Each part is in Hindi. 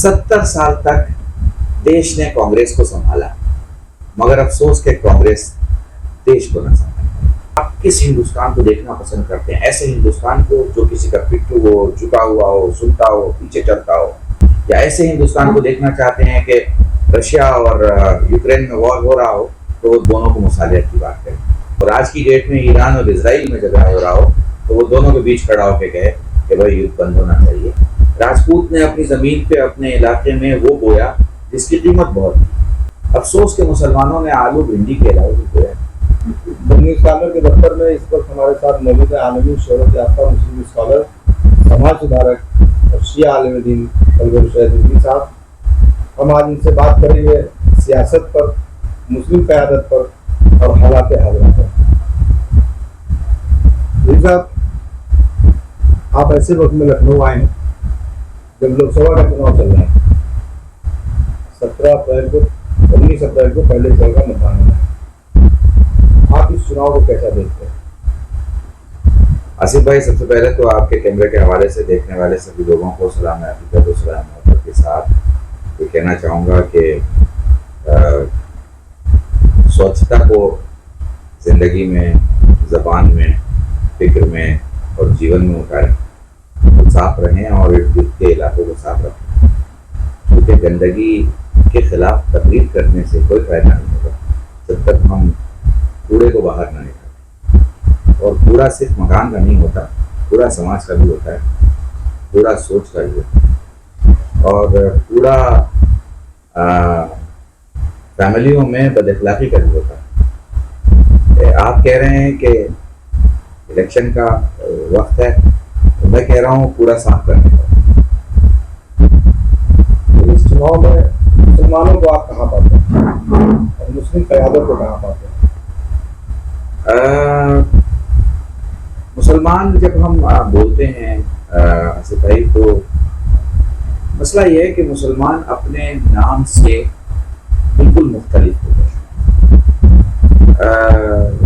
70 साल तक देश ने कांग्रेस को संभाला, मगर अफसोस के कांग्रेस देश को न संभाला। आप किस हिंदुस्तान को देखना पसंद करते हैं? ऐसे हिंदुस्तान को जो किसी का पिट्ठू हो, झुका हुआ हो, सुनता हो, पीछे चलता हो, या ऐसे हिंदुस्तान को देखना चाहते हैं कि रशिया और यूक्रेन में वॉर हो रहा हो तो वो दोनों को मुसालियत की बात करें, और आज की डेट में ईरान और इजराइल में झगड़ा हो रहा हो तो वो दोनों के बीच खड़ा होकर कहे कि भाई युद्ध बंद होना चाहिए। राजपूत ने अपनी जमीन पे अपने इलाके में वो बोया जिसकी कीमत बहुत थी। अफसोस के मुसलमानों ने आलू भिंडी के अलावा भी बोया। न्यूज़ स्कॉलर के दफ्तर में इस वक्त हमारे साथ मौजूद है आलमी शोहरत याफ्ता मुस्लिम स्कॉलर, समाज सुधारक और शिया आलिम दीन शहीद साहब। हम आज इनसे बात करेंगे सियासत पर, मुस्लिम क़यादत पर और हालात हाज़िरा पर। साहब, आप ऐसे वक्त में लखनऊ आए हैं जब लोकसभा का चुनाव चल रहा है। 19 अप्रैल को पहले चरण का मतदान होना है। आप इस चुनाव को कैसा देखते हैं? आसिफ भाई, सबसे पहले तो आपके कैमरे के हवाले से देखने वाले सभी लोगों को सलाम के साथ ये कहना चाहूँगा कि स्वच्छता को जिंदगी में, ज़बान में, फिक्र में और जीवन में उतारें, तो साफ रहें और इर्द गिर्द के इलाकों को साफ रखें, क्योंकि गंदगी के खिलाफ तकरीर करने से कोई फायदा नहीं होगा जब तक हम कूड़े को बाहर ना निकालें। और कूड़ा सिर्फ मकान का नहीं होता, कूड़ा समाज का भी होता है, कूड़ा सोच का भी होता है, और कूड़ा फैमिलियों में बदअखलाक़ी का भी होता है। आप कह रहे हैं कि इलेक्शन का वक्त है, तो मैं कह रहा हूँ कूड़ा साफ करने का। इस चुनाव में मुसलमानों को आप कहाँ पाते हैं और मुस्लिम क़यादत को कहाँ पाते हैं? मुसलमान जब हम बोलते हैं आसिफ भाई, तो मसला ये है कि मुसलमान अपने नाम से बिल्कुल मुख्तलिफ हो गए।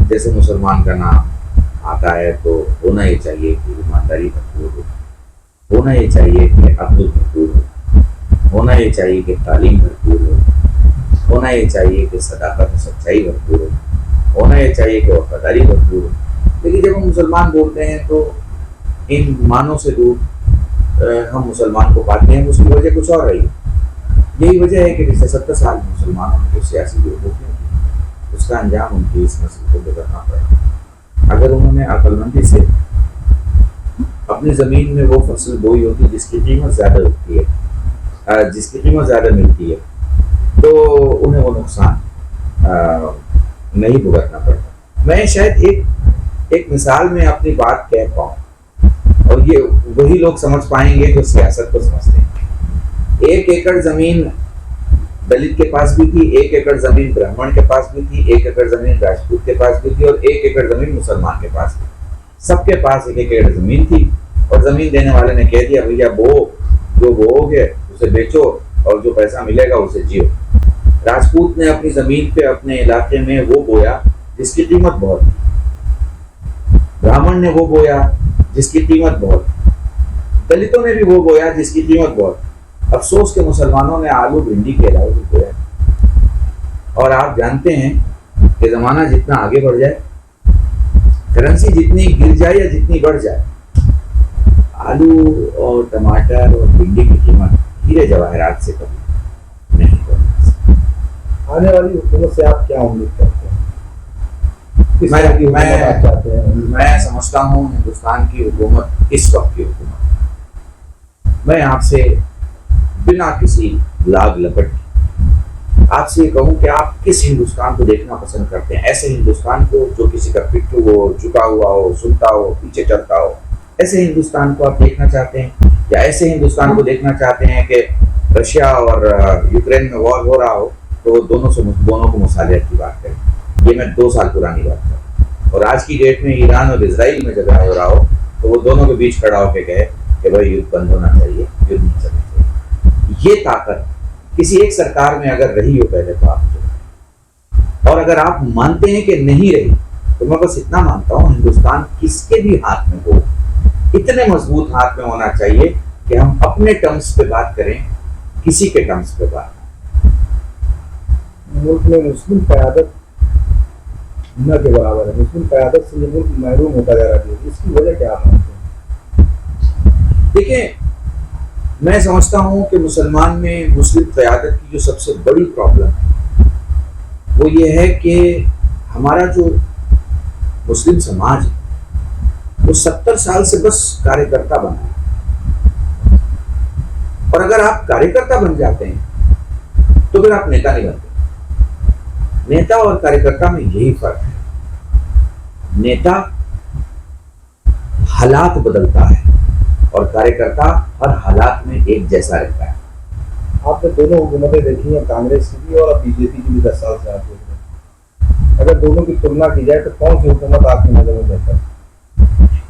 जैसे मुसलमान का नाम आता है तो होना ही चाहिए कि ईमानदारी भरपूर हो, होना ही चाहिए कि अक्ल भरपूर हो, होना ही चाहिए कि तालीम भरपूर हो, होना ही चाहिए कि सदाकत और सच्चाई भरपूर हो, होना ही चाहिए कि वफादारी भरपूर हो। लेकिन जब हम मुसलमान बोलते हैं तो इन मानों से दूर हम मुसलमान को पाते हैं। उसकी वजह कुछ और रही है। यही वजह है कि पिछले 70 साल मुसलमानों ने जो सियासी बेवकूफ़ियाँ की, उसका अंजाम उनकी इस नस्ल को भुगतना पड़ा। अगर उन्होंने अक्लमंदी से अपनी ज़मीन में वो फसल बोई होती जिसकी कीमत ज़्यादा होती है, जिसकी कीमत ज़्यादा मिलती है, तो उन्हें वो नुकसान नहीं भुगतना पड़ता। मैं शायद एक मिसाल में अपनी बात कह पाऊँ, और ये वही लोग समझ पाएंगे जो सियासत को समझते हैं। 1 एकड़ ज़मीन दलित के पास भी थी, 1 एकड़ ज़मीन ब्राह्मण के पास भी थी, 1 एकड़ ज़मीन राजपूत के पास भी थी, और 1 एकड़ ज़मीन मुसलमान के पास थी। सबके पास 1 एकड़ ज़मीन थी, और ज़मीन देने वाले ने कह दिया भैया जो बोओगे उसे बेचो और जो पैसा मिलेगा उसे जियो। राजपूत ने अपनी ज़मीन पे अपने इलाके में वो बोया जिसकी कीमत बहुत थी, ब्राह्मण ने वो बोया जिसकी कीमत बहुत थी, दलितों ने भी वो बोया जिसकी कीमत बहुत थी। अफसोस के मुसलमानों ने आलू भिंडी के अलावा भी बोया। और आप जानते हैं कि ज़माना जितना आगे बढ़ जाए, करेंसी जितनी गिर जाए या जितनी बढ़ जाए, आलू और टमाटर और भिंडी की कीमत हीरे जवाहरात से कभी नहीं बढ़ सकती। आने वाली हुकूमत से आप क्या उम्मीद करते हैं? मैं समझता हूँ हिंदुस्तान की हुकूमत, इस वक्त की हुकूमत, मैं आपसे बिना किसी लाग लपट आपसे कहूँ कि आप किस हिंदुस्तान को देखना पसंद करते हैं? ऐसे हिंदुस्तान को जो किसी का पिट्ठू हो, झुका हुआ हो, सुनता हो, पीछे चलता हो, ऐसे हिंदुस्तान को आप देखना चाहते हैं? या ऐसे हिंदुस्तान को देखना चाहते हैं कि रशिया और यूक्रेन में वॉर हो रहा हो तो दोनों को मुसालियत की बात करें? ये मैं 2 साल पुरानी बात कर रहा हूँ, और आज की डेट में ईरान और इजराइल में झगड़ा हो रहा हो तो वो दोनों के बीच खड़ा होकर कहे कि भाई युद्ध बंद होना चाहिए, युद्ध नहीं चलना चाहिए। ये ताकत किसी एक सरकार में अगर रही हो पहले तो आप मुझे, और अगर आप मानते हैं कि नहीं रही, तो मैं बस इतना मानता हूँ हिंदुस्तान किसके भी हाथ में हो, इतने मजबूत हाथ में होना चाहिए कि हम अपने टर्म्स पे बात करें किसी के टर्म्स पे बात। मुल्क में मुस्लिम क़यादत न के बराबर है, मुस्लिम क़यादत से ये मुल्क महरूम होता जा रहा है, इसकी वजह क्या मानते हैं? देखिए, मैं समझता हूं कि मुसलमान में मुस्लिम क़यादत की जो सबसे बड़ी प्रॉब्लम है वो ये है कि हमारा जो मुस्लिम समाज है वो 70 साल से बस कार्यकर्ता बना है। और अगर आप कार्यकर्ता बन जाते हैं तो फिर आप नेता नहीं बनते। नेता और कार्यकर्ता में यही फर्क है। नेता हालात बदलता है और कार्यकर्ता हर हालात में एक जैसा रहता है। आपने दोनों हुकूमतें देखी हैं, कांग्रेस की भी और बीजेपी की भी 10 साल से आप देख रहे हैं। अगर दोनों की तुलना की जाए तो कौन सी हुकूमत आपकी नजर में बेहतर है?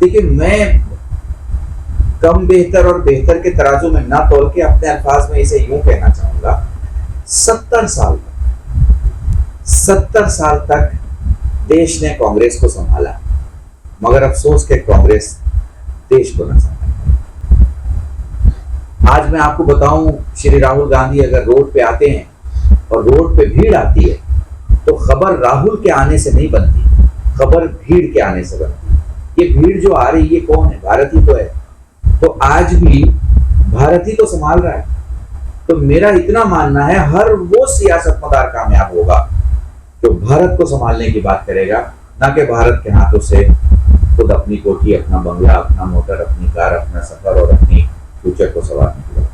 देखिए, मैं कम बेहतर और बेहतर के तराजू में ना तोल के अपने अल्फाज में इसे यूं कहना चाहूंगा, 70 साल तक देश ने कांग्रेस को संभाला, मगर अफसोस के कांग्रेस देश को न संभाला। आज मैं आपको बताऊं, श्री राहुल गांधी अगर रोड पे आते हैं और रोड पे भीड़ आती है तो खबर राहुल के आने से नहीं बनती, खबर भीड़ के आने से बनती है। ये भीड़ जो आ रही है कौन है? भारत ही तो है। तो आज भी भारत ही तो संभाल रहा है। तो मेरा इतना मानना है, हर वो सियासतमदार कामयाब होगा जो भारत को संभालने की बात करेगा, ना कि भारत के हाथों से खुद अपनी कोठी, अपना बंगला, अपना मोटर, अपनी कार, अपना सफर और अपनी फ्यूचर को संवारने की बात।